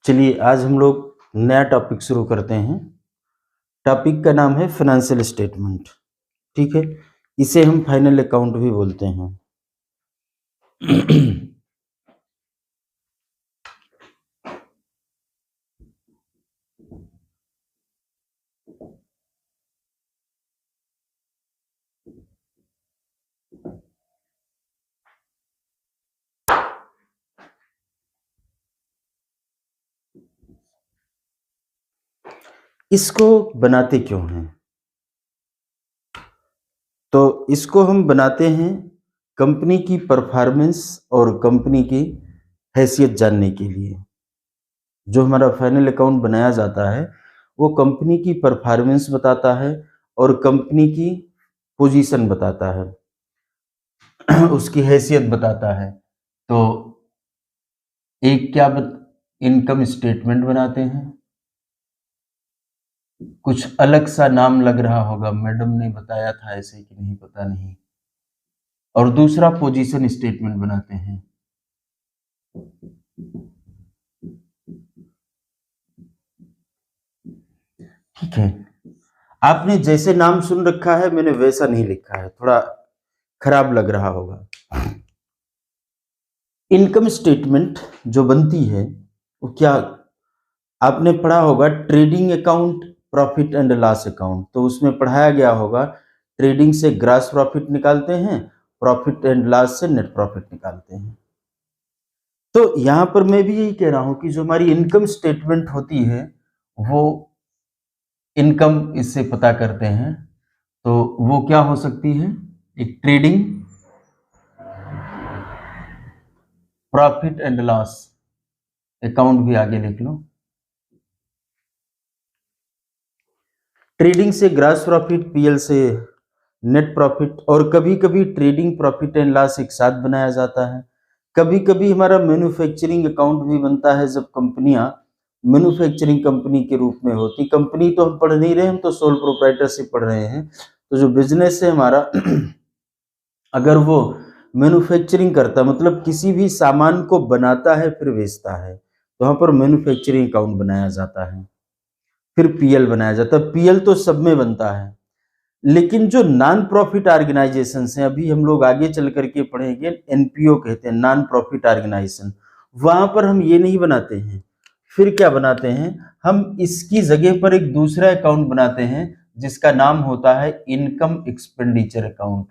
चलिए आज हम लोग नया टॉपिक शुरू करते हैं। टॉपिक का नाम है फाइनेंशियल स्टेटमेंट। ठीक है, इसे हम फाइनल अकाउंट भी बोलते हैं। इसको बनाते क्यों हैं? तो इसको हम बनाते हैं कंपनी की परफॉर्मेंस और कंपनी की हैसियत जानने के लिए। जो हमारा फाइनल अकाउंट बनाया जाता है वो कंपनी की परफॉर्मेंस बताता है और कंपनी की पोजीशन बताता है, उसकी हैसियत बताता है। तो एक क्या इनकम स्टेटमेंट बनाते हैं, कुछ अलग सा नाम लग रहा होगा, मैडम ने बताया था ऐसे कि नहीं पता नहीं। और दूसरा पोजीशन स्टेटमेंट बनाते हैं। ठीक है, आपने जैसे नाम सुन रखा है मैंने वैसा नहीं लिखा है, थोड़ा खराब लग रहा होगा। इनकम स्टेटमेंट जो बनती है वो क्या, आपने पढ़ा होगा trading account, profit and loss account. तो उसमें पढ़ाया गया होगा ट्रेडिंग से ग्रॉस प्रॉफिट निकालते हैं, प्रॉफिट एंड लॉस से नेट प्रॉफिट निकालते हैं। तो यहां पर मैं भी यही कह रहा हूं कि जो हमारी इनकम स्टेटमेंट होती है वो इनकम इससे पता करते हैं। तो वो क्या हो सकती है, एक trading, profit and loss account भी आगे लिख लो। ट्रेडिंग से ग्रॉस प्रॉफिट, पीएल से नेट प्रॉफिट, और कभी कभी ट्रेडिंग प्रॉफिट एंड लॉस एक साथ बनाया जाता है। कभी कभी हमारा मैन्युफैक्चरिंग अकाउंट भी बनता है जब कंपनियां मैन्युफैक्चरिंग कंपनी के रूप में होती। कंपनी तो हम पढ़ नहीं रहे, हम तो सोल प्रोप्राइटरशिप पढ़ रहे हैं। तो जो बिजनेस है हमारा अगर वो मैन्युफैक्चरिंग करता मतलब किसी भी सामान को बनाता है फिर बेचता है, तो वहां पर मैन्युफैक्चरिंग अकाउंट बनाया जाता है। फिर पीएल बनाया जाता है। पीएल तो सब में बनता है, लेकिन जो नॉन प्रॉफिट ऑर्गेनाइजेशन हैं, अभी हम लोग आगे चल करके पढ़ेंगे, एनपीओ कहते हैं, नॉन प्रॉफिट ऑर्गेनाइजेशन, वहां पर हम ये नहीं बनाते हैं। फिर क्या बनाते हैं, हम इसकी जगह पर एक दूसरा अकाउंट बनाते हैं जिसका नाम होता है इनकम एक्सपेंडिचर अकाउंट।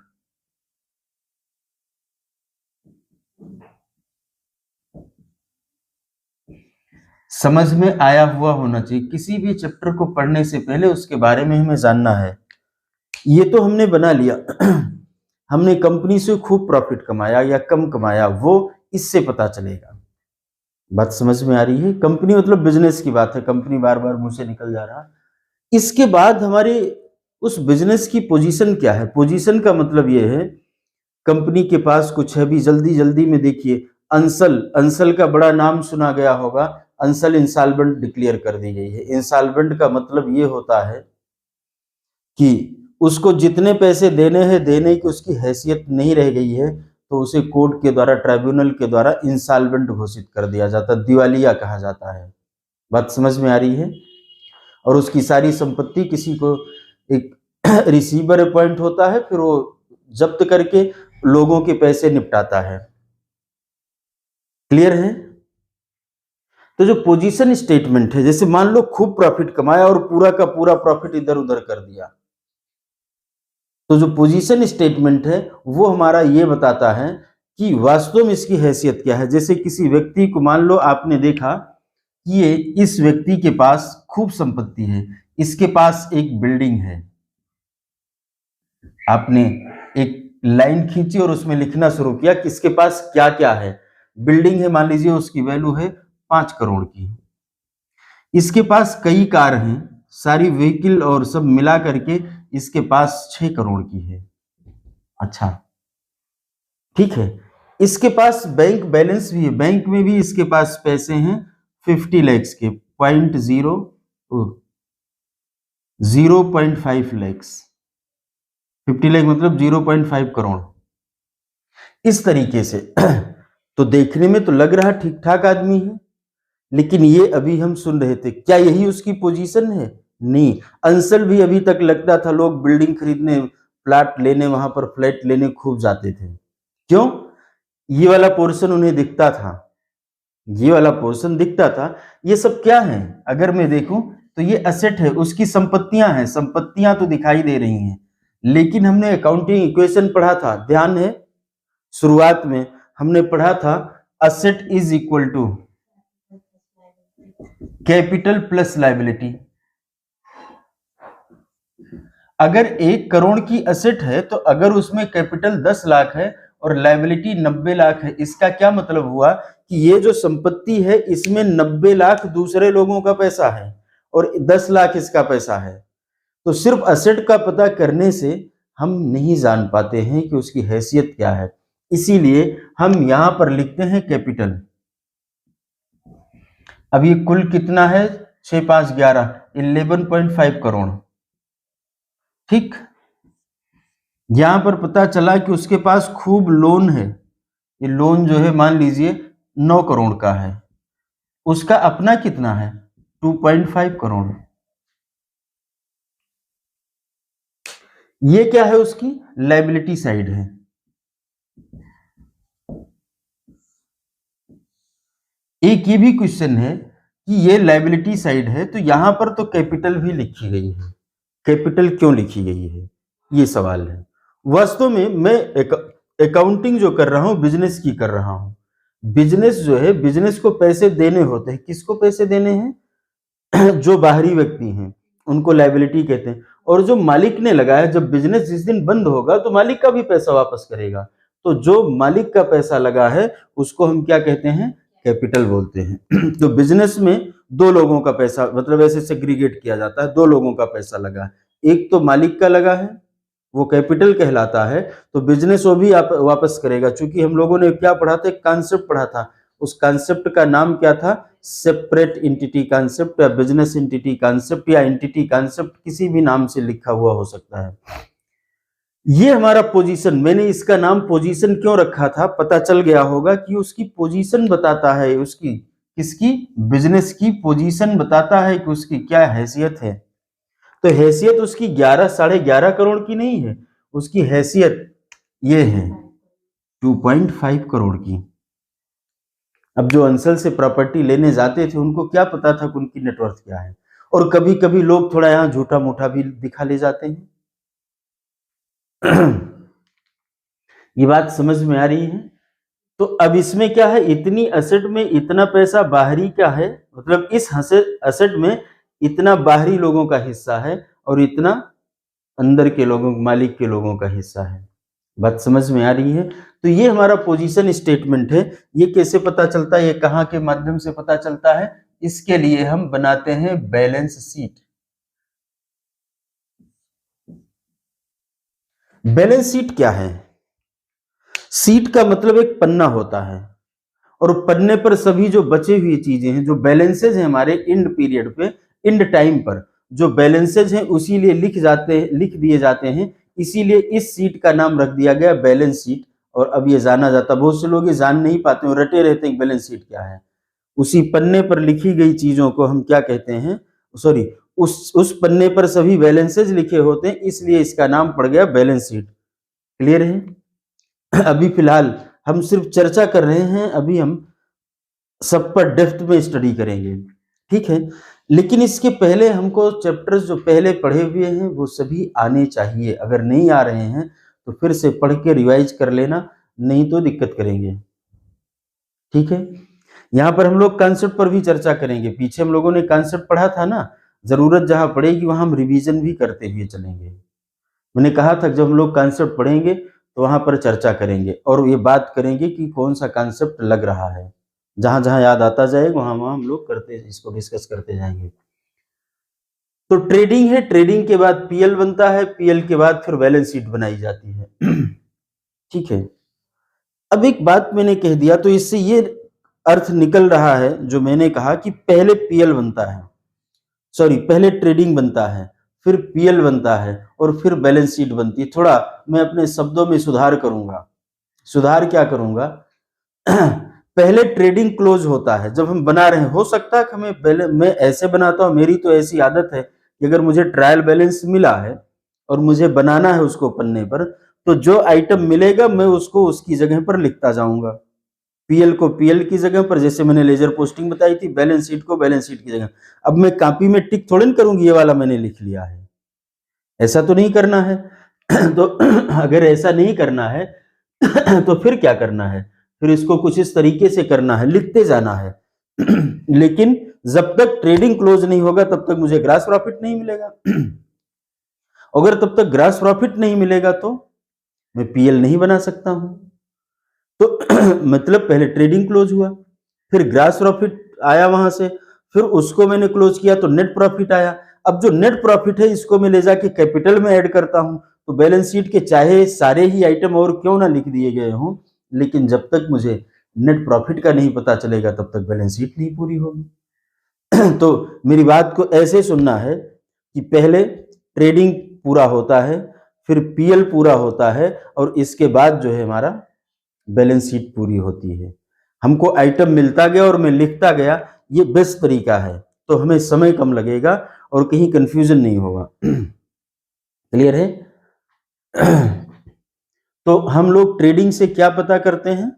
समझ में आया हुआ होना चाहिए, किसी भी चैप्टर को पढ़ने से पहले उसके बारे में हमें जानना है। ये तो हमने बना लिया हमने कंपनी से खूब प्रॉफिट कमाया या कम कमाया, वो इससे पता चलेगा। बात समझ में आ रही है? कंपनी मतलब बिजनेस की बात है, कंपनी बार बार मुंह से निकल जा रहा। इसके बाद हमारे उस बिजनेस की पोजीशन क्या है? पोजीशन का मतलब ये है कंपनी के पास कुछ है। अभी जल्दी जल्दी में देखिए, अंसल, अंसल का बड़ा नाम सुना गया होगा। अंसल इंसॉल्वेंट डिक्लेयर कर दी गई है। इंसॉल्वेंट का मतलब ये होता है कि उसको जितने पैसे देने हैं देने की उसकी हैसियत नहीं रह गई है, तो उसे कोर्ट के द्वारा, ट्राइब्यूनल के द्वारा इंसॉल्वेंट घोषित कर दिया जाता है, दिवालिया कहा जाता है। बात समझ में आ रही है? और उसकी सारी संपत्ति किसी को, एक रिसीवर अपॉइंट होता है, फिर वो जब्त करके लोगों के पैसे निपटाता है। क्लियर है? तो जो पोजीशन स्टेटमेंट है, जैसे मान लो खूब प्रॉफिट कमाया और पूरा का पूरा प्रॉफिट इधर उधर कर दिया, तो जो पोजीशन स्टेटमेंट है वो हमारा ये बताता है कि वास्तव में इसकी हैसियत क्या है। जैसे किसी व्यक्ति को, मान लो आपने देखा कि ये इस व्यक्ति के पास खूब संपत्ति है, इसके पास एक बिल्डिंग है, आपने एक लाइन खींची और उसमें लिखना शुरू किया कि इसके पास क्या क्या है। बिल्डिंग है, मान लीजिए उसकी वैल्यू है 5 करोड़ की। इसके पास कई कार हैं, सारी व्हीकल और सब मिला करके इसके पास 6 करोड़ की है। अच्छा, ठीक है। इसके पास बैंक बैलेंस भी है, बैंक में भी इसके पास पैसे हैं 50 लैक्स के, 0.5 लैक्स, 50 लाख मतलब 0.5 करोड़। इस तरीके से तो देखने में तो लग रहा ठीक ठाक आदमी है, लेकिन ये अभी हम सुन रहे थे, क्या यही उसकी पोजीशन है? नहीं, अंसल भी अभी तक लगता था लोग बिल्डिंग खरीदने, प्लाट लेने, वहां पर फ्लैट लेने खूब जाते थे। क्यों? ये वाला पोर्शन उन्हें दिखता था, ये वाला पोर्शन दिखता था। ये सब क्या है? अगर मैं देखूं तो ये असेट है, उसकी संपत्तियां हैं, संपत्तियां तो दिखाई दे रही हैं। लेकिन हमने अकाउंटिंग इक्वेशन पढ़ा था, ध्यान है, शुरुआत में हमने पढ़ा था asset is equal to capital plus liability. अगर 1 करोड़ की असेट है तो अगर उसमें कैपिटल 10 लाख है और लायबिलिटी 90 लाख है, इसका क्या मतलब हुआ कि ये जो संपत्ति है इसमें 90 लाख दूसरे लोगों का पैसा है और 10 लाख इसका पैसा है। तो सिर्फ असेट का पता करने से हम नहीं जान पाते हैं कि उसकी हैसियत क्या है, इसीलिए हम यहां पर लिखते हैं कैपिटल। अब ये कुल कितना है? 6 5 11, 11.5 करोड़। ठीक, यहां पर पता चला कि उसके पास खूब लोन है। ये लोन जो है मान लीजिए 9 करोड़ का है, उसका अपना कितना है? 2.5 करोड़। ये क्या है? उसकी लायबिलिटी साइड है। एक ये भी क्वेश्चन है कि ये लायबिलिटी साइड है तो यहां पर तो कैपिटल भी लिखी गई है, कैपिटल क्यों लिखी गई है, ये सवाल है। वास्तव में मैं अकाउंटिंग जो कर रहा हूं बिजनेस की कर रहा हूं। बिजनेस जो है, बिजनेस को पैसे देने होते हैं। किसको पैसे देने हैं? जो बाहरी व्यक्ति हैं उनको लायबिलिटी कहते हैं। और जो मालिक ने लगाया, जब बिजनेस जिस दिन बंद होगा तो मालिक का भी पैसा वापस करेगा। तो जो मालिक का पैसा लगा है उसको हम क्या कहते हैं? कैपिटल बोलते हैं। तो बिजनेस में 2 लोगों का पैसा, मतलब ऐसे सेग्रीगेट किया जाता है, 2 लोगों का पैसा लगा है, एक तो मालिक का लगा है, वो कैपिटल कहलाता है। तो बिजनेस वो भी आप वापस करेगा। चूंकि हम लोगों ने क्या पढ़ा था? एक कॉन्सेप्ट पढ़ा था, उस कॉन्सेप्ट का नाम क्या था? सेपरेट एंटिटी कॉन्सेप्ट या बिजनेस एंटिटी कॉन्सेप्ट या एंटिटी कॉन्सेप्ट, किसी भी नाम से लिखा हुआ हो सकता है। ये हमारा पोजीशन, मैंने इसका नाम पोजीशन क्यों रखा था पता चल गया होगा कि उसकी पोजीशन बताता है, उसकी किसकी? बिजनेस की पोजीशन बताता है कि उसकी क्या हैसियत है। तो हैसियत उसकी 11 साढ़े 11 करोड़ की नहीं है, उसकी हैसियत ये है 2.5 करोड़ की। अब जो अंसल से प्रॉपर्टी लेने जाते थे उनको क्या पता था कि उनकी नेटवर्थ क्या है। और कभी कभी लोग थोड़ा यहाँ झूठा मूठा भी दिखा ले जाते हैं। ये बात समझ में आ रही है? तो अब इसमें क्या है? इतनी असेट में इतना पैसा बाहरी का है, मतलब इस असेट में इतना बाहरी लोगों का हिस्सा है और इतना अंदर के लोगों, मालिक के लोगों का हिस्सा है। बात समझ में आ रही है? तो ये हमारा पोजीशन स्टेटमेंट है। ये कैसे पता चलता है? ये कहाँ के माध्यम से पता चलता है? इसके लिए हम बनाते हैं बैलेंस शीट। बैलेंस शीट क्या है? शीट का मतलब एक पन्ना होता है और पन्ने पर सभी जो बचे हुई चीजें हैं, जो बैलेंसेज हैं हमारे इंड पीरियड पे, इंड टाइम पर जो बैलेंसेज हैं उसी लिए लिख दिए जाते हैं। इसीलिए इस शीट का नाम रख दिया गया बैलेंस शीट। और अब ये जाना जाता, बहुत से लोग ये जान नहीं पाते और रटे रहते हैं बैलेंस शीट क्या है। उसी पन्ने पर लिखी गई चीजों को हम क्या कहते हैं? सॉरी, उस पन्ने पर सभी बैलेंसेज लिखे होते हैं, इसलिए इसका नाम पड़ गया बैलेंस शीट। क्लियर है? अभी फिलहाल हम सिर्फ चर्चा कर रहे हैं, अभी हम सब पर डेप्थ में स्टडी करेंगे, ठीक है। लेकिन इसके पहले हमको चैप्टर्स जो पहले पढ़े हुए हैं वो सभी आने चाहिए। अगर नहीं आ रहे हैं तो फिर से पढ़ के रिवाइज कर लेना, नहीं तो दिक्कत करेंगे, ठीक है। यहाँ पर हम लोग कॉन्सेप्ट पर भी चर्चा करेंगे। पीछे हम लोगों ने कॉन्सेप्ट पढ़ा था ना, जरूरत जहां पड़ेगी वहां हम रिवीजन भी करते हुए चलेंगे। मैंने कहा था जब हम लोग कॉन्सेप्ट पढ़ेंगे तो वहां पर चर्चा करेंगे और ये बात करेंगे कि कौन सा कॉन्सेप्ट लग रहा है। जहां जहां याद आता जाएगा वहां वहां हम लोग करते, इसको डिस्कस करते जाएंगे। तो ट्रेडिंग है, ट्रेडिंग के बाद पीएल बनता है, पीएल के बाद फिर बैलेंस शीट बनाई जाती है, ठीक है। अब एक बात मैंने कह दिया तो इससे ये अर्थ निकल रहा है जो मैंने कहा कि पहले पीएल बनता है, सॉरी पहले ट्रेडिंग बनता है, फिर पीएल बनता है और फिर बैलेंस शीट बनती है। थोड़ा मैं अपने शब्दों में सुधार करूंगा। सुधार क्या करूंगा? पहले ट्रेडिंग क्लोज होता है जब हम बना रहे हैं। हो सकता है कि हमें पहले, मैं ऐसे बनाता हूं, मेरी तो ऐसी आदत है कि अगर मुझे ट्रायल बैलेंस मिला है और मुझे बनाना है उसको पन्ने पर, तो जो आइटम मिलेगा मैं उसको उसकी जगह पर लिखता जाऊंगा। पीएल को पीएल की जगह पर, जैसे मैंने लेजर पोस्टिंग बताई थी, बैलेंस शीट को बैलेंस शीट की जगह। अब मैं कॉपी में टिक थोड़ी ना करूंगी ये वाला मैंने लिख लिया है, ऐसा तो नहीं करना है। तो अगर ऐसा नहीं करना है तो फिर क्या करना है, फिर इसको कुछ इस तरीके से करना है, लिखते जाना है। लेकिन जब तक ट्रेडिंग क्लोज नहीं होगा तब तक मुझे ग्रॉस प्रॉफिट नहीं मिलेगा। अगर तब तक ग्रॉस प्रॉफिट नहीं मिलेगा तो मैं पीएल नहीं बना सकता हूं। तो मतलब पहले ट्रेडिंग क्लोज हुआ, फिर ग्रॉस प्रॉफिट आया वहां से, फिर उसको मैंने क्लोज किया तो नेट प्रॉफिट आया। अब जो नेट प्रॉफिट है इसको मैं ले जाके कैपिटल में ऐड करता हूं। तो बैलेंस शीट के चाहे सारे ही आइटम और क्यों ना लिख दिए गए हों, लेकिन जब तक मुझे नेट प्रॉफिट का नहीं पता चलेगा तब तक बैलेंस शीट नहीं पूरी होगी। तो मेरी बात को ऐसे सुनना है कि पहले ट्रेडिंग पूरा होता है, फिर पीएल पूरा होता है, और इसके बाद जो है हमारा बैलेंस शीट पूरी होती है। हमको आइटम मिलता गया और मैं लिखता गया, ये बेस्ट तरीका है, तो हमें समय कम लगेगा और कहीं कंफ्यूजन नहीं होगा। क्लियर है? तो हम लोग ट्रेडिंग से क्या पता करते हैं?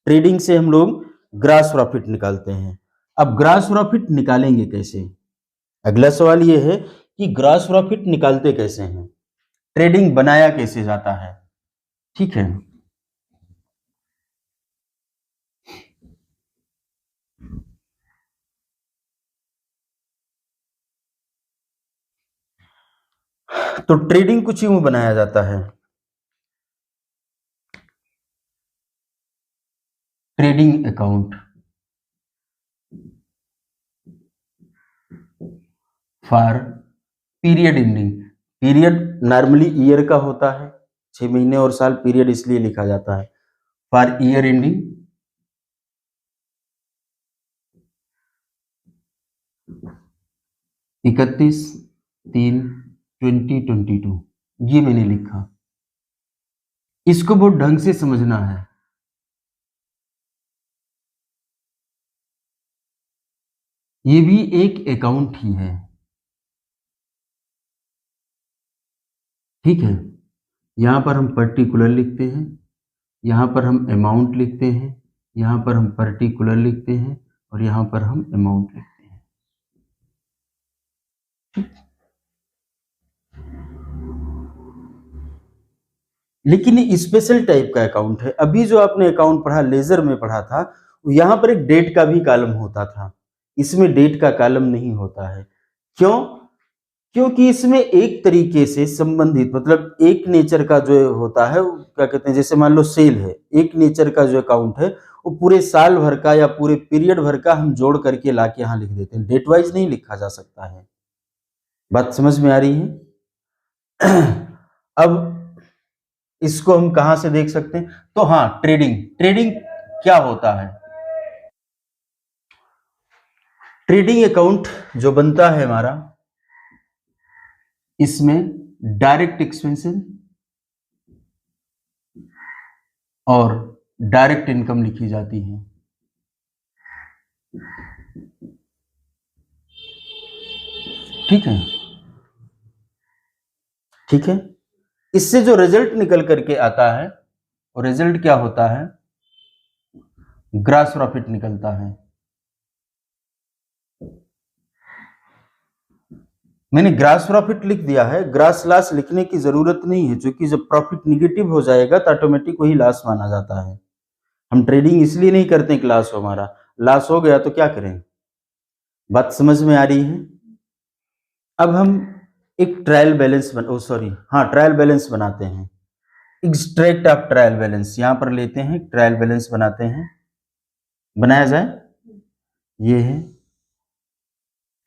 ट्रेडिंग से हम लोग ग्रॉस प्रॉफिट निकालते हैं। अब ग्रॉस प्रॉफिट निकालेंगे कैसे? अगला सवाल ये है कि ग्रॉस प्रॉफिट निकालते कैसे हैं, ट्रेडिंग बनाया कैसे जाता है। ठीक है, तो ट्रेडिंग कुछ यूं बनाया जाता है। Trading account for period ending. Period normally year का होता है, 6 महीने और साल, पीरियड इसलिए लिखा जाता है फॉर ईयर एंडिंग 31/3/2022। ये मैंने लिखा, इसको बहुत ढंग से समझना है। ये भी एक अकाउंट ही है, ठीक है। यहां पर हम पर्टिकुलर लिखते हैं, यहां पर हम अमाउंट लिखते हैं, यहां पर हम पर्टिकुलर लिखते हैं, और यहां पर हम अमाउंट लिखते हैं। लेकिन ये स्पेशल टाइप का अकाउंट है। अभी जो आपने अकाउंट पढ़ा, लेजर में पढ़ा था, यहां पर एक डेट का भी कॉलम होता था, इसमें डेट का कॉलम नहीं होता है। क्यों? क्योंकि इसमें एक तरीके से संबंधित, मतलब एक नेचर का जो होता है, क्या कहते हैं, जैसे मान लो सेल है, एक नेचर का जो अकाउंट है वो पूरे साल भर का या पूरे पीरियड भर का हम जोड़ करके लाके यहाँ लिख देते हैं, डेट वाइज नहीं लिखा जा सकता है। बात समझ में आ रही है? अब इसको हम कहां से देख सकते हैं? तो हाँ, ट्रेडिंग। ट्रेडिंग क्या होता है? ट्रेडिंग अकाउंट जो बनता है हमारा, इसमें डायरेक्ट एक्सपेंसेस और डायरेक्ट इनकम लिखी जाती है। ठीक है, ठीक है। इससे जो रिजल्ट निकल करके आता है, और रिजल्ट क्या होता है? ग्रॉस प्रॉफिट निकलता है। मैंने ग्रॉस प्रॉफिट लिख दिया है, ग्रॉस लॉस लिखने की जरूरत नहीं है, क्योंकि जब प्रॉफिट निगेटिव हो जाएगा तो ऑटोमेटिक वही लॉस माना जाता है। हम ट्रेडिंग इसलिए नहीं करते कि लॉस हो, हमारा लॉस हो गया तो क्या करें। बात समझ में आ रही है? अब हम एक ट्रायल बैलेंस ट्रायल बैलेंस बनाते हैं। एक्सट्रैक्ट ऑफ ट्रायल बैलेंस यहां पर लेते हैं, ट्रायल बैलेंस बनाते हैं। बनाया जाए, ये है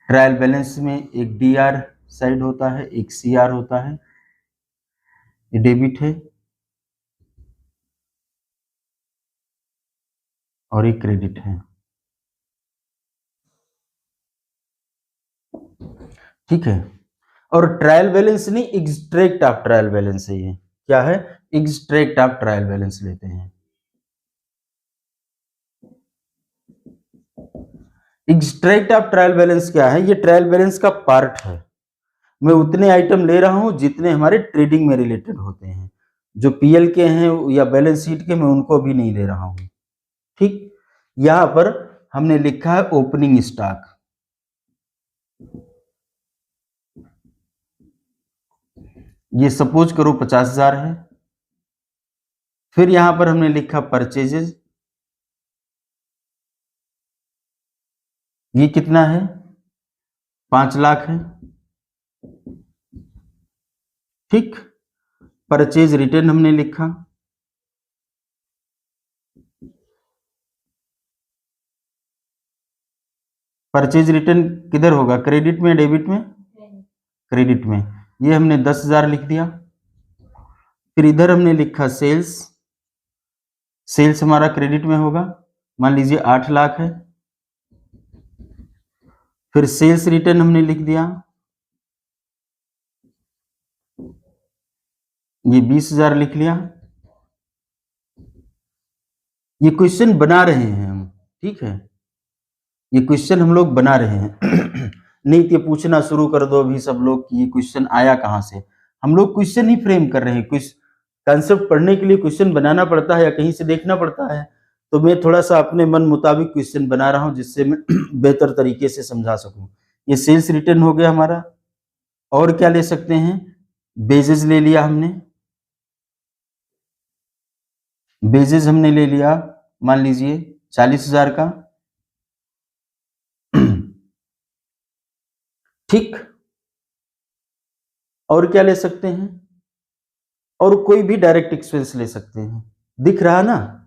ट्रायल बैलेंस में एक डीआर साइड होता है, एक सीआर होता है, ये डेबिट है और एक क्रेडिट है। ठीक है, और ट्रायल बैलेंस नहीं, एक्सट्रैक्ट ऑफ ट्रायल बैलेंस है। ये क्या है? एक्सट्रैक्ट ऑफ ट्रायल बैलेंस लेते हैं। एक्सट्रैक्ट ऑफ ट्रायल बैलेंस क्या है? ये ट्रायल बैलेंस का पार्ट है। मैं उतने आइटम ले रहा हूं जितने हमारे ट्रेडिंग में रिलेटेड होते हैं। जो पीएल के हैं या बैलेंस शीट के, मैं उनको भी नहीं ले रहा हूं। ठीक, यहां पर हमने लिखा है ओपनिंग स्टॉक। ये सपोज करो 50,000 है। फिर यहां पर हमने लिखा परचेजेज, ये कितना है? 5 लाख है। ठीक, परचेज रिटर्न हमने लिखा, परचेज रिटर्न किधर होगा? क्रेडिट में, डेबिट में? क्रेडिट में। ये हमने 10,000 लिख दिया। फिर इधर हमने लिखा सेल्स, सेल्स हमारा क्रेडिट में होगा, मान लीजिए 8 लाख है। फिर सेल्स रिटर्न हमने लिख दिया, ये 20,000 लिख लिया। ये क्वेश्चन बना रहे हैं हम, ठीक है, ये क्वेश्चन हम लोग बना रहे हैं। नहीं तो पूछना शुरू कर दो अभी सब लोग कि ये क्वेश्चन आया कहां से। हम लोग क्वेश्चन ही फ्रेम कर रहे हैं। कुछ कंसेप्ट पढ़ने के लिए क्वेश्चन बनाना पड़ता है या कहीं से देखना पड़ता है, तो मैं थोड़ा सा अपने मन मुताबिक क्वेश्चन बना रहा हूं जिससे मैं बेहतर तरीके से समझा सकूं। ये सेल्स रिटर्न हो गया हमारा। और क्या ले सकते हैं? बेजेस ले लिया हमने, बेजेस हमने ले लिया, मान लीजिए 40,000 का। ठीक, और क्या ले सकते हैं? और कोई भी डायरेक्ट एक्सपेंस ले सकते हैं, दिख रहा ना?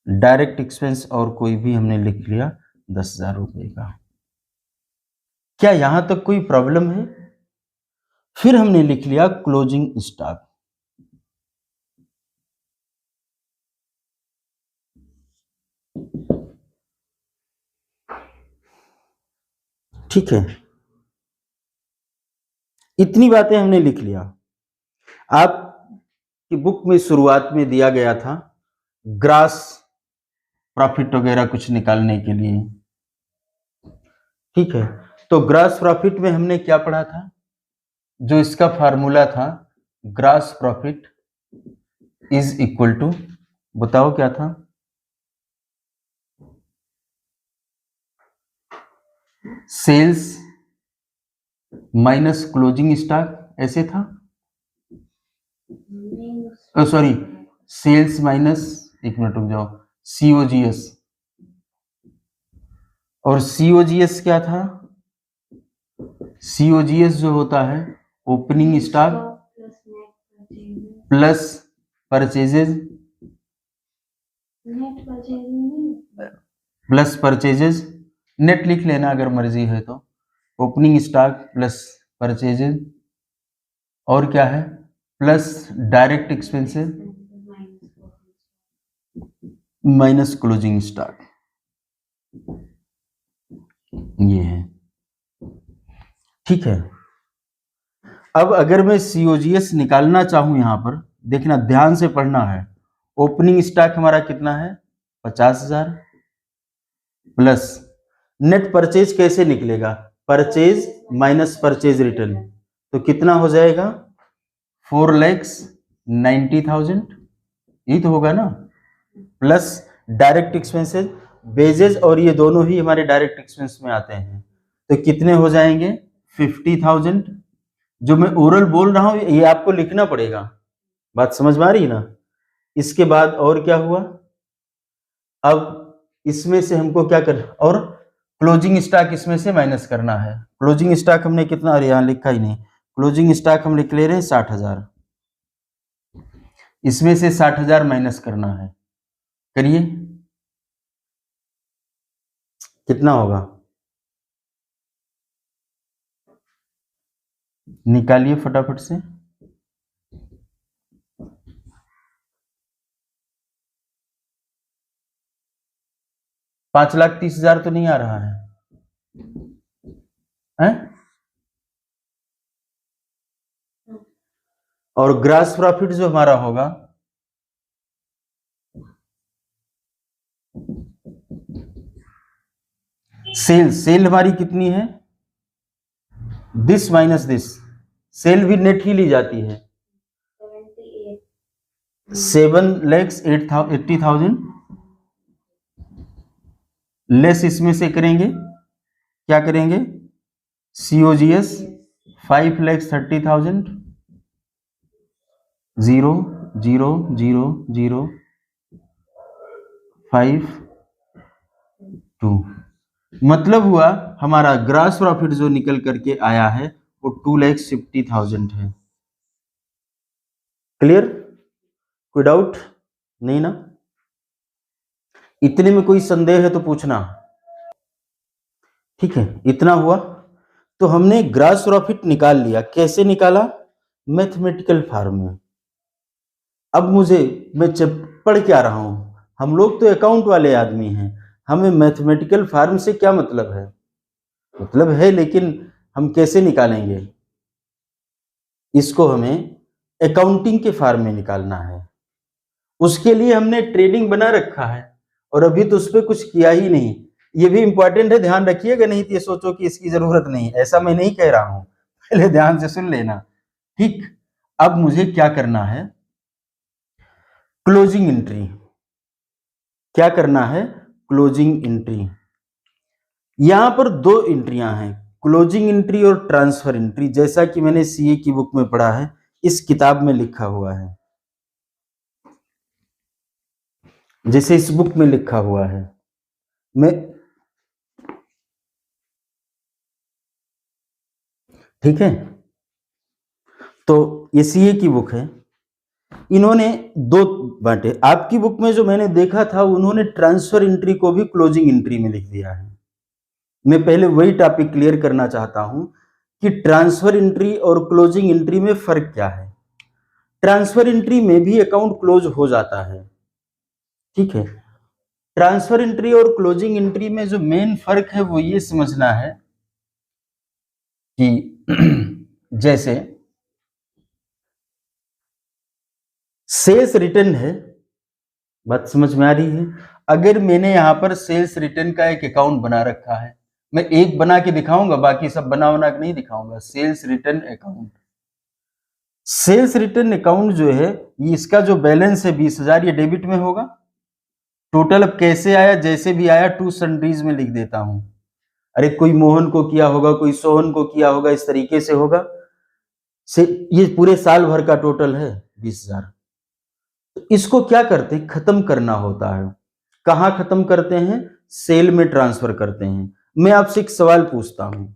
डायरेक्ट एक्सपेंस और कोई भी हमने लिख लिया 10,000 रुपए का। क्या यहां तक कोई प्रॉब्लम है? फिर हमने लिख लिया क्लोजिंग स्टॉक। ठीक है, इतनी बातें हमने लिख लिया। आपकी बुक में शुरुआत में दिया गया था ग्रास प्रॉफिट वगैरह कुछ निकालने के लिए। ठीक है, तो ग्रास प्रॉफिट में हमने क्या पढ़ा था? जो इसका फार्मूला था, gross profit is equal to, बताओ क्या था? सेल्स माइनस क्लोजिंग स्टॉक, ऐसे था? सॉरी, सेल्स माइनस, एक मिनट रुक जाओ, सीओजीएस। और सीओजीएस क्या था? सीओजीएस जो होता है opening stock plus purchases, plus purchases, net लिख लेना अगर मर्जी है तो। ओपनिंग स्टॉक प्लस परचेजेज, और क्या है? Plus direct expenses minus closing stock, ये है। ठीक है, अब अगर मैं सीओजीएस निकालना चाहूं, यहां पर देखना, ध्यान से पढ़ना है। ओपनिंग स्टॉक हमारा कितना है? 50,000 प्लस नेट परचेज कैसे निकलेगा? परचेज माइनस परचेज रिटर्न, तो कितना हो जाएगा? 4,90,000, यही तो होगा ना? प्लस डायरेक्ट एक्सपेंसेस, वेजेस, और ये दोनों ही हमारे डायरेक्ट एक्सपेंस में आते हैं, तो कितने हो जाएंगे? 50,000। जो मैं ओरल बोल रहा हूं ये आपको लिखना पड़ेगा, बात समझ में आ रही ना? इसके बाद और क्या हुआ? अब इसमें से हमको क्या कर, और क्लोजिंग स्टॉक इसमें से माइनस करना है। क्लोजिंग स्टॉक हमने कितना, अरे यहां लिखा ही नहीं, क्लोजिंग स्टॉक हम लिख ले रहे हैं 60,000, इसमें से 60,000 माइनस करना है। करिए, कितना होगा? निकालिए फटाफट से। 5,30,000 तो नहीं आ रहा है, हैं? और ग्रास प्रॉफिट जो हमारा होगा सेल हमारी कितनी है, दिस माइनस दिस, सेल भी नेट ही ली जाती है, 7,80,000 लेस इसमें से करेंगे, क्या करेंगे, COGS 5,30,000, 0 0 0 0 5 2, मतलब हुआ हमारा ग्रॉस प्रॉफिट जो निकल करके आया है वो 2,50,000 है। क्लियर, कोई डाउट नहीं ना? इतने में कोई संदेह है तो पूछना। ठीक है, इतना हुआ तो हमने ग्रॉस प्रॉफिट निकाल लिया। कैसे निकाला, मैथमेटिकल फॉर्म में। अब मैं पढ़ क्या रहा हूं, हम लोग तो अकाउंट वाले आदमी हैं, हमें मैथमेटिकल फॉर्म से क्या मतलब है, मतलब है, लेकिन हम कैसे निकालेंगे इसको, हमें अकाउंटिंग के फॉर्म में निकालना है। उसके लिए हमने ट्रेडिंग बना रखा है और अभी तो उस पर कुछ किया ही नहीं। ये भी इंपॉर्टेंट है, ध्यान रखिएगा, नहीं तो ये सोचो कि इसकी जरूरत नहीं, ऐसा मैं नहीं कह रहा हूं, पहले ध्यान से सुन लेना। ठीक, अब मुझे क्या करना है, क्लोजिंग एंट्री। क्या करना है, क्लोजिंग एंट्री। यहां पर दो एंट्रियां हैं, क्लोजिंग एंट्री और ट्रांसफर एंट्री, जैसा कि मैंने सीए की बुक में पढ़ा है, इस किताब में लिखा हुआ है, जैसे इस बुक में लिखा हुआ है। मैं ठीक है, तो ये सीए की बुक है, इन्होंने दो बांटे। आपकी बुक में जो मैंने देखा था उन्होंने ट्रांसफर एंट्री को भी क्लोजिंग एंट्री में लिख दिया है। मैं पहले वही टॉपिक क्लियर करना चाहता हूं कि ट्रांसफर एंट्री और क्लोजिंग एंट्री में फर्क क्या है। ट्रांसफर एंट्री में भी अकाउंट क्लोज हो जाता है, ठीक है। ट्रांसफर एंट्री और क्लोजिंग एंट्री में जो मेन फर्क है वो ये समझना है कि जैसे सेल्स रिटर्न है, बात समझ में आ रही है। अगर मैंने यहां पर सेल्स रिटर्न का एक अकाउंट बना रखा है, मैं एक बना के दिखाऊंगा, बाकी सब बना के नहीं दिखाऊंगा। Sales return account, sales return account जो है, ये इसका जो बैलेंस है 20,000, ये डेबिट में होगा। टोटल अब कैसे आया, जैसे भी आया टू सन्ड्रीज में लिख देता हूं। अरे कोई मोहन को किया होगा, कोई सोहन को किया होगा, इस तरीके से होगा। ये पूरे साल भर का टोटल है 20,000। तो इसको क्या करते हैं, खत्म करना होता है। कहां खत्म करते हैं, सेल में ट्रांसफर करते हैं। मैं आपसे एक सवाल पूछता हूं,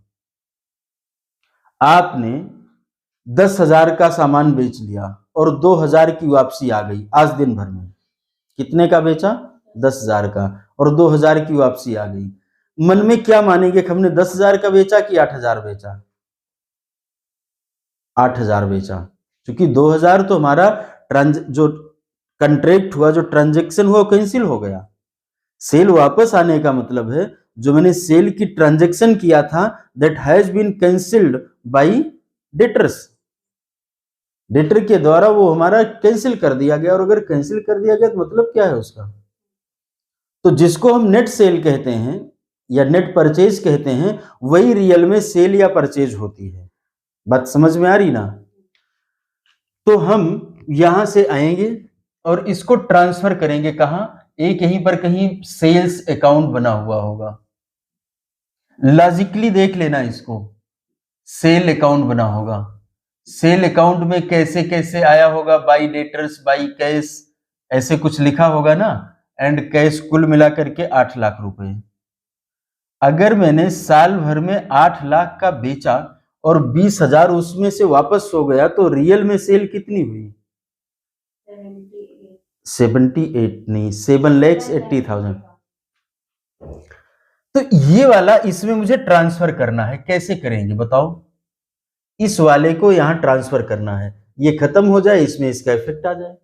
आपने 10,000 का सामान बेच लिया और 2,000 की वापसी आ गई आज दिन भर में। कितने का बेचा, 10,000 का, और 2,000 की वापसी आ गई। मन में क्या मानेंगे कि हमने 10,000 का बेचा कि 8,000 बेचा? 8,000 बेचा, क्योंकि 2,000 तो हमारा जो कंट्रैक्ट हुआ, जो ट्रांजैक्शन हुआ, कैंसिल हो गया। सेल वापस आने का मतलब है जो मैंने सेल की ट्रांजैक्शन किया था, that has been cancelled by debtors. Debtor के द्वारा वो हमारा कैंसिल कर दिया गया, और अगर कैंसिल कर दिया गया तो मतलब क्या है उसका? तो जिसको हम नेट सेल कहते हैं या नेट परचेज कहते हैं, वही रियल में सेल या परचेज होती है। बात समझ में आ रही ना? तो हम यहां से आएंगे और इसको ट्रांसफर करेंगे कहां, एक यहीं पर कहीं सेल्स अकाउंट बना हुआ होगा। लॉजिकली देख लेना इसको, सेल अकाउंट बना होगा। सेल अकाउंट में कैसे कैसे आया होगा, बाई डेटर्स, बाई कैश, ऐसे कुछ लिखा होगा ना। एंड कैश कुल मिला करके 8 लाख रुपए। अगर मैंने साल भर में 8 लाख का बेचा और 20,000 उसमें से वापस हो गया, तो रियल में सेल कितनी हुई? 78 नहीं, 7,80,000। तो ये वाला इसमें मुझे ट्रांसफर करना है, कैसे करेंगे बताओ? इस वाले को यहां ट्रांसफर करना है, ये खत्म हो जाए, इसमें इसका इफेक्ट आ जाए।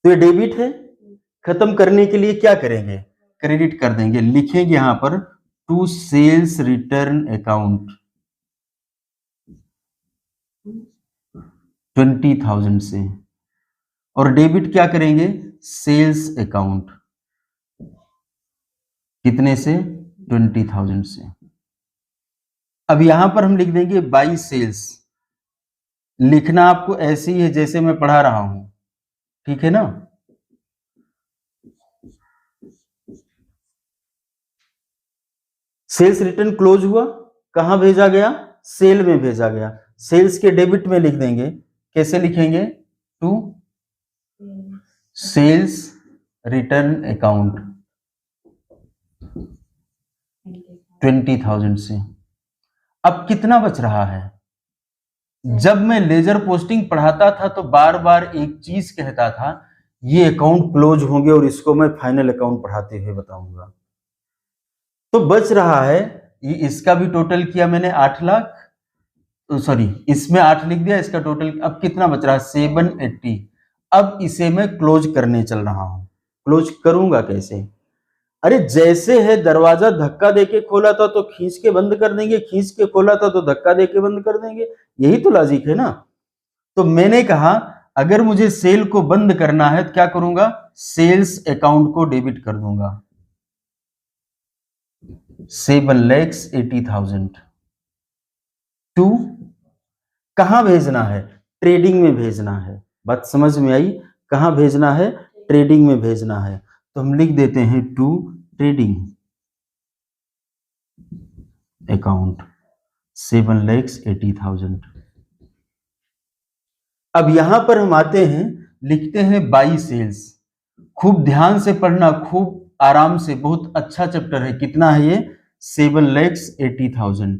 तो ये डेबिट है, खत्म करने के लिए क्या करेंगे, क्रेडिट कर देंगे। लिखेंगे यहां पर टू सेल्स रिटर्न अकाउंट 20,000 से, और डेबिट क्या करेंगे, सेल्स अकाउंट कितने से, 20,000 से। अब यहां पर हम लिख देंगे बाई सेल्स। लिखना आपको ऐसे ही है जैसे मैं पढ़ा रहा हूं, ठीक है ना। सेल्स रिटर्न क्लोज हुआ, कहां भेजा गया, सेल में भेजा गया। सेल्स के डेबिट में लिख देंगे, कैसे लिखेंगे, टू सेल्स रिटर्न अकाउंट 20,000 से। अब कितना बच रहा है, जब मैं लेजर पोस्टिंग पढ़ाता था तो बार बार एक चीज कहता था, ये अकाउंट क्लोज होंगे और इसको मैं फाइनल अकाउंट पढ़ाते हुए बताऊंगा। तो बच रहा है, ये इसका भी टोटल किया मैंने 8 लाख, सॉरी इसमें 8 लिख दिया, इसका टोटल अब कितना बच रहा है 780। अब इसे मैं क्लोज करने चल रहा हूं। क्लोज करूंगा कैसे, अरे जैसे है दरवाजा धक्का देके खोला था तो खींच के बंद कर देंगे, खींच के खोला था तो धक्का देके बंद कर देंगे, यही तो लॉजिक है ना। तो मैंने कहा अगर मुझे सेल को बंद करना है तो क्या करूंगा, सेल्स अकाउंट को डेबिट कर दूंगा, 7,80,000 टू कहां भेजना है, ट्रेडिंग में भेजना है। बात समझ में आई, कहां भेजना है, ट्रेडिंग में भेजना है। तो हम लिख देते हैं टू ट्रेडिंग अकाउंट 7,80,000। अब यहां पर हम आते हैं, लिखते हैं बाई सेल्स। खूब ध्यान से पढ़ना, खूब आराम से, बहुत अच्छा चैप्टर है। कितना है ये, 7,80,000,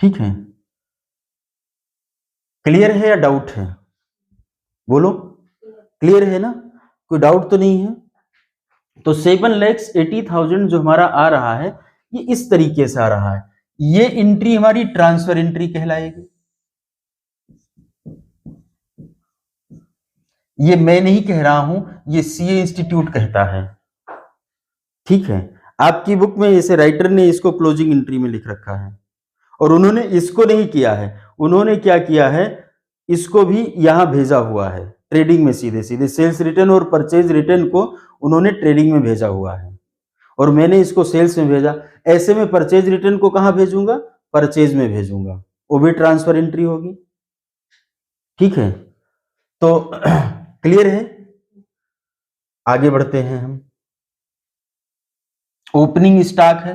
ठीक है। क्लियर है या डाउट है, बोलो, क्लियर है ना, कोई डाउट तो नहीं है। तो 7,80,000 जो हमारा आ रहा है, ये इस तरीके से आ रहा है। ये एंट्री हमारी ट्रांसफर एंट्री कहलाएगी। ये मैं नहीं कह रहा हूं, ये सीए इंस्टीट्यूट कहता है, ठीक है। आपकी बुक में इसे राइटर ने इसको क्लोजिंग एंट्री में लिख रखा है, और उन्होंने इसको नहीं किया है, उन्होंने क्या किया है, इसको भी यहां भेजा हुआ है ट्रेडिंग में, सीधे सीधे सेल्स रिटर्न और परचेज रिटर्न को उन्होंने ट्रेडिंग में भेजा हुआ है, और मैंने इसको सेल्स में भेजा। ऐसे में परचेज रिटर्न को कहां भेजूंगा, परचेज में भेजूंगा, वो भी ट्रांसफर एंट्री होगी, ठीक है। तो क्लियर है, आगे बढ़ते हैं हम। ओपनिंग स्टॉक है।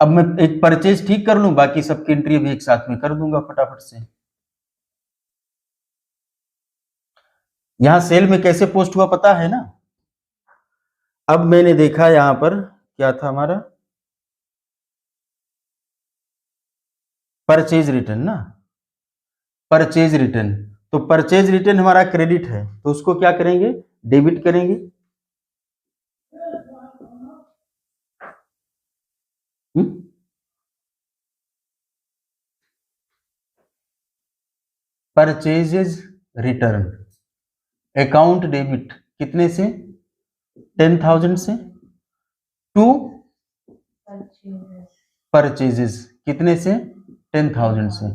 अब मैं एक परचेज ठीक कर लूं, बाकी सबकी एंट्री भी एक साथ में कर दूंगा फटाफट से। यहां सेल में कैसे पोस्ट हुआ पता है ना। अब मैंने देखा यहां पर क्या था हमारा, परचेज रिटर्न ना, परचेज रिटर्न। तो परचेज रिटर्न हमारा क्रेडिट है, तो उसको क्या करेंगे, डेबिट करेंगे। परचेजेज रिटर्न अकाउंट डेबिट कितने से, 10,000 से, टू परचेजेस कितने से, 10,000 से।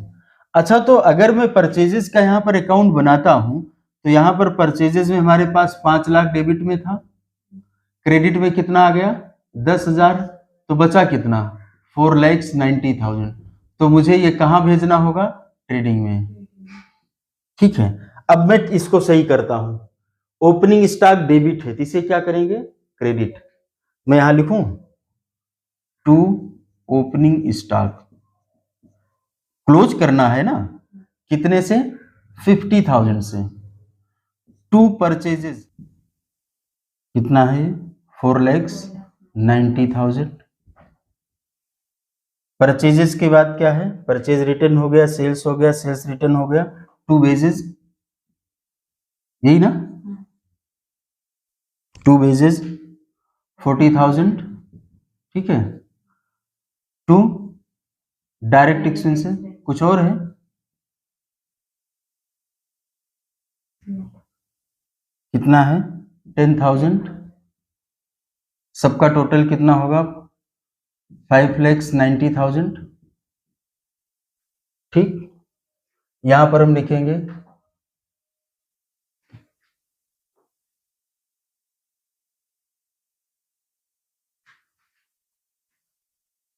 अच्छा, तो अगर मैं परचेजेस का यहां पर अकाउंट बनाता हूं, तो यहां पर परचेजेस में हमारे पास 5 लाख डेबिट में था, क्रेडिट में कितना आ गया 10,000, तो बचा कितना 4,90,000। तो मुझे ये कहां भेजना होगा, ट्रेडिंग में, ठीक है। अब मैं इसको सही करता हूं, ओपनिंग स्टॉक डेबिट है, तो इसे क्या करेंगे, क्रेडिट। मैं यहां लिखूं टू ओपनिंग स्टॉक, क्लोज करना है ना, कितने से, 50,000 से, टू परचेजेस कितना है, 4,90,000। परचेजेस के बाद क्या है, परचेज रिटर्न हो गया, सेल्स हो गया, सेल्स रिटर्न हो गया, टू वेजेस, यही ना, टू वेजेस 40,000, ठीक है। टू डायरेक्ट एक्सपेंसेस, कुछ और है, कितना है 10,000, सबका टोटल कितना होगा 5,90,000, ठीक। यहां पर हम लिखेंगे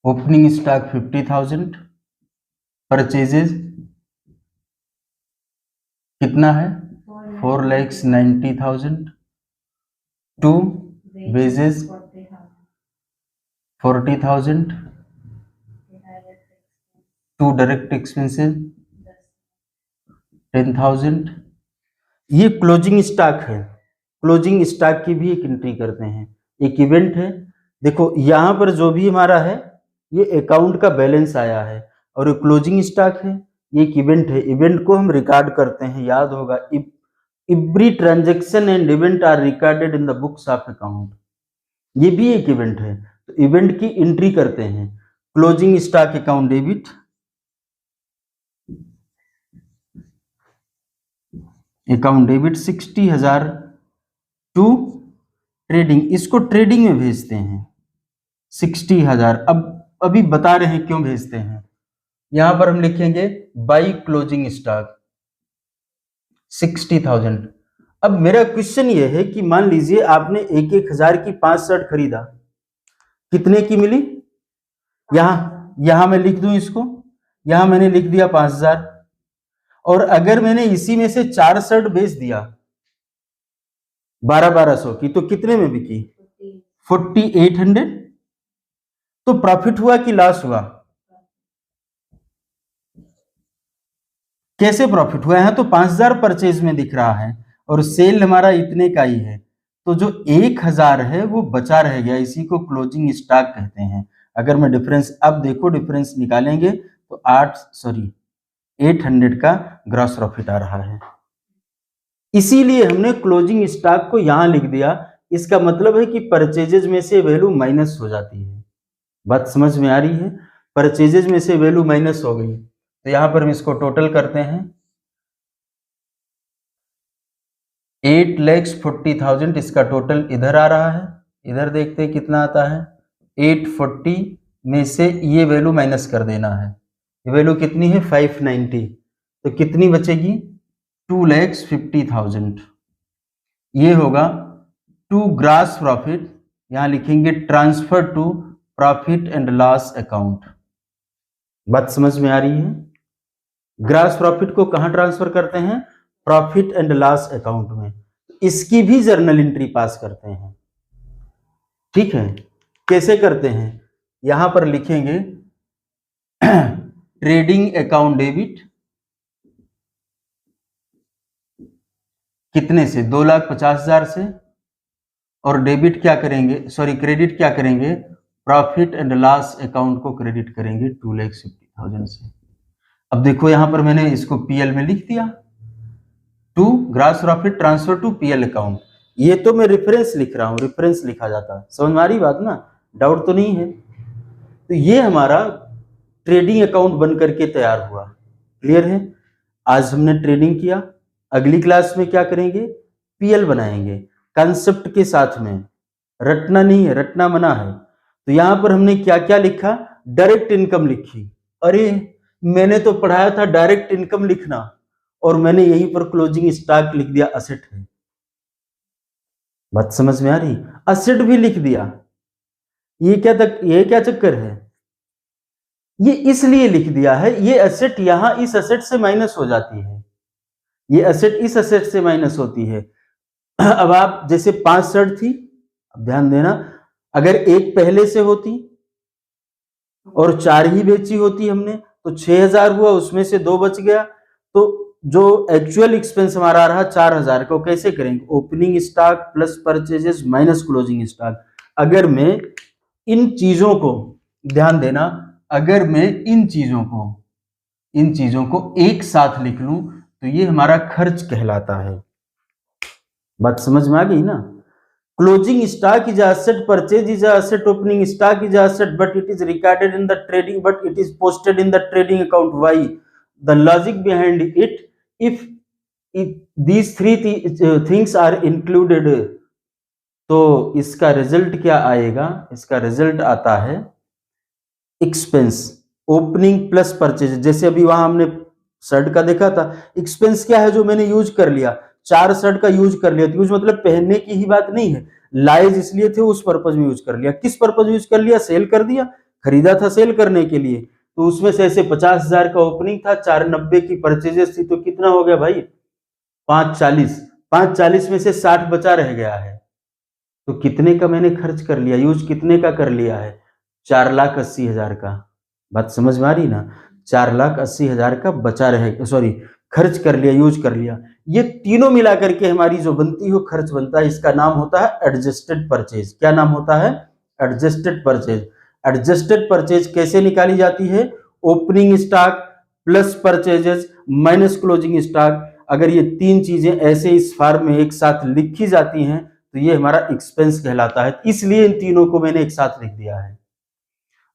ओपनिंग स्टॉक 50,000, परचेजेज कितना है 4,90,000, to wages 40,000, to direct expenses 10,000। ये क्लोजिंग स्टॉक है। क्लोजिंग स्टॉक की भी एक एंट्री करते हैं, एक इवेंट है। देखो यहाँ पर जो भी हमारा है ये अकाउंट का बैलेंस आया है और ये क्लोजिंग स्टॉक है, ये एक इवेंट है। इवेंट को हम रिकॉर्ड करते हैं, याद होगा, every transaction and event are recorded in the books of account. ये भी एक इवेंट है, तो इवेंट की एंट्री करते हैं। Closing stock account debit, account debit 60,000 to trading, इसको ट्रेडिंग में भेजते हैं 60,000। अब अभी बता रहे हैं क्यों भेजते हैं। यहां पर हम लिखेंगे बाई क्लोजिंग स्टॉक 60,000। अब मेरा क्वेश्चन ये है कि मान लीजिए आपने 1,000 की 5 शर्ट खरीदा, कितने की मिली, यहां मैं लिख दूं इसको, यहां मैंने लिख दिया 5,000, और अगर मैंने इसी में से 4 शर्ट बेच दिया 12,200 की, तो कितने में बिकी 4,800। तो प्रॉफिट हुआ कि लॉस हुआ, कैसे प्रॉफिट हुआ, यहां तो 5,000 परचेज में दिख रहा है और सेल हमारा इतने का ही है, तो जो 1,000 है वो बचा रह गया, इसी को क्लोजिंग स्टॉक कहते हैं। अगर मैं डिफरेंस, अब देखो डिफरेंस निकालेंगे तो 800 का ग्रॉस प्रॉफिट आ रहा है। इसीलिए हमने क्लोजिंग स्टॉक को यहां लिख दिया। इसका मतलब है कि परचेजेज में से वैल्यू माइनस हो जाती है। बात समझ में आ रही है, परचेजेज में से वैल्यू माइनस हो गई, तो यहां पर हम इसको टोटल करते हैं 8,40,000, इसका टोटल इधर आ रहा है, इधर देखते हैं कितना आता है। 840 में से ये वैल्यू माइनस कर देना है, ये वैल्यू कितनी है 590, तो कितनी बचेगी 2,50,000। ये होगा टू ग्रॉस प्रॉफिट, यहां लिखेंगे transfer to profit and loss account. बात समझ में आ रही है, ग्रॉस प्रॉफिट को कहां ट्रांसफर करते हैं, प्रॉफिट एंड लॉस अकाउंट में, इसकी भी जर्नल एंट्री पास करते हैं। ठीक है, कैसे करते हैं, यहां पर लिखेंगे ट्रेडिंग अकाउंट डेबिट कितने से 2,50,000 से, और डेबिट क्या करेंगे, सॉरी क्रेडिट क्या करेंगे, प्रॉफिट एंड लॉस अकाउंट को क्रेडिट करेंगे 2,50,000 से। अब देखो यहां पर मैंने इसको पीएल में लिख दिया, to gross profit transfer to PL account. ये तो मैं रेफरेंस लिख रहा हूं, रेफरेंस लिखा जाता है, समझ में आ रही बात ना, डाउट तो नहीं है। तो ये हमारा ट्रेडिंग अकाउंट बन करके तैयार हुआ। क्लियर है, आज हमने ट्रेडिंग किया, अगली क्लास में क्या करेंगे, पीएल बनाएंगे कंसेप्ट के साथ में, रटना नहीं है, रटना मना है। तो यहां पर हमने क्या क्या लिखा, डायरेक्ट इनकम लिखी। अरे मैंने तो पढ़ाया था डायरेक्ट इनकम लिखना, और मैंने यहीं पर क्लोजिंग स्टॉक लिख दिया, असेट है। बात समझ में आ रही, असेट भी लिख दिया। ये क्या चक्कर है, ये इसलिए लिख दिया है, ये असेट यहां इस असेट से माइनस हो जाती है, ये असेट इस असेट से माइनस होती है। अब आप जैसे 5 शर्ट थी, अब ध्यान देना, अगर एक पहले से होती और 4 ही बेची होती हमने, तो 6,000 हुआ, उसमें से 2 बच गया, तो जो एक्चुअल एक्सपेंस हमारा रहा 4,000 को कैसे करेंगे, opening stock plus purchases minus closing stock. अगर मैं इन चीजों को, ध्यान देना, अगर मैं इन चीजों को एक साथ लिख लूं तो ये हमारा खर्च कहलाता है। बात समझ में आ गई ना, closing stock is asset, purchase is asset, opening stock is asset, but it is recorded in the trading, but it is posted in the trading account. Why, the logic behind it, if these three things are included, तो इसका result क्या आएगा, इसका result आता है expense, opening plus purchase. जैसे अभी वहां हमने शर्ट का देखा था, एक्सपेंस क्या है, जो मैंने यूज कर लिया, 4 शर्ट का यूज कर लिया, तो यूज मतलब पहनने की ही बात नहीं है, लाइज इसलिए थे उस पर्पज में यूज कर लिया। किस पर्पज यूज कर लिया, सेल कर दिया, खरीदा था सेल करने के लिए, तो उसमें से ऐसे 50,000 का ओपनिंग था, 490 की परचेजेस थी, तो कितना हो गया भाई 540। 540 में से 60 बचा रह गया है, तो कितने का मैंने खर्च कर लिया, यूज कितने का कर लिया है, 4,80,000 का। बात समझ में आ रही ना, 4,80,000 का बचा रहे, सॉरी खर्च कर लिया, यूज कर लिया। ये तीनों मिला करके हमारी जो बनती हो खर्च बनता है, इसका नाम होता है एडजस्टेड परचेज। क्या नाम होता है, एडजस्टेड परचेज। एडजस्टेड परचेज कैसे निकाली जाती है, opening stock plus purchases minus closing stock. अगर ये तीन चीजें ऐसे इस फॉर्म में एक साथ लिखी जाती हैं तो ये हमारा एक्सपेंस कहलाता है, इसलिए इन तीनों को मैंने एक साथ लिख दिया है।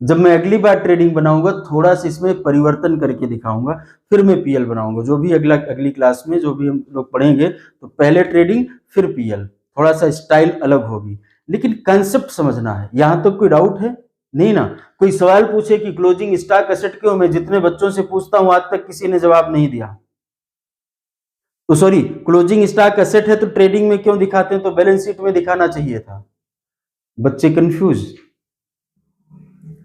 जब मैं अगली बार ट्रेडिंग बनाऊंगा थोड़ा सा इसमें परिवर्तन करके दिखाऊंगा, फिर मैं पीएल बनाऊंगा। जो भी अगली क्लास में जो भी हम लोग पढ़ेंगे तो पहले ट्रेडिंग फिर पीएल, थोड़ा सा स्टाइल अलग होगी, लेकिन कंसेप्ट समझना है। यहां तक कोई डाउट है नहीं ना? कोई सवाल पूछे कि क्लोजिंग स्टॉक एसेट क्यों, मैं जितने बच्चों से पूछता हूं आज तक किसी ने जवाब नहीं दिया। तो सॉरी, क्लोजिंग स्टॉक एसेट है तो ट्रेडिंग में क्यों दिखाते हैं, तो बैलेंस शीट में दिखाना चाहिए था। बच्चे कंफ्यूज,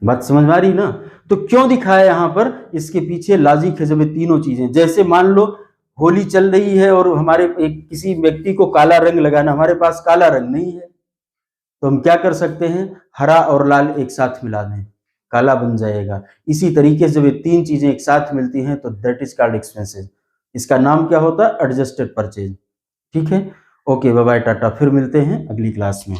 बात समझ में आ रही ना? तो क्यों दिखाया यहां पर, इसके पीछे लॉजिक है। जब ये तीनों चीजें, जैसे मान लो होली चल रही है और हमारे एक किसी व्यक्ति को काला रंग लगाना, हमारे पास काला रंग नहीं है, तो हम क्या कर सकते हैं, हरा और लाल एक साथ मिला दें, काला बन जाएगा। इसी तरीके से जब ये तीन चीजें एक साथ मिलती हैं तो दैट इज कॉल्ड एक्सपेंसेस। इसका नाम क्या होता है, एडजस्टेड परचेज। ठीक है, ओके, बाय बाय, टाटा, फिर मिलते हैं अगली क्लास में।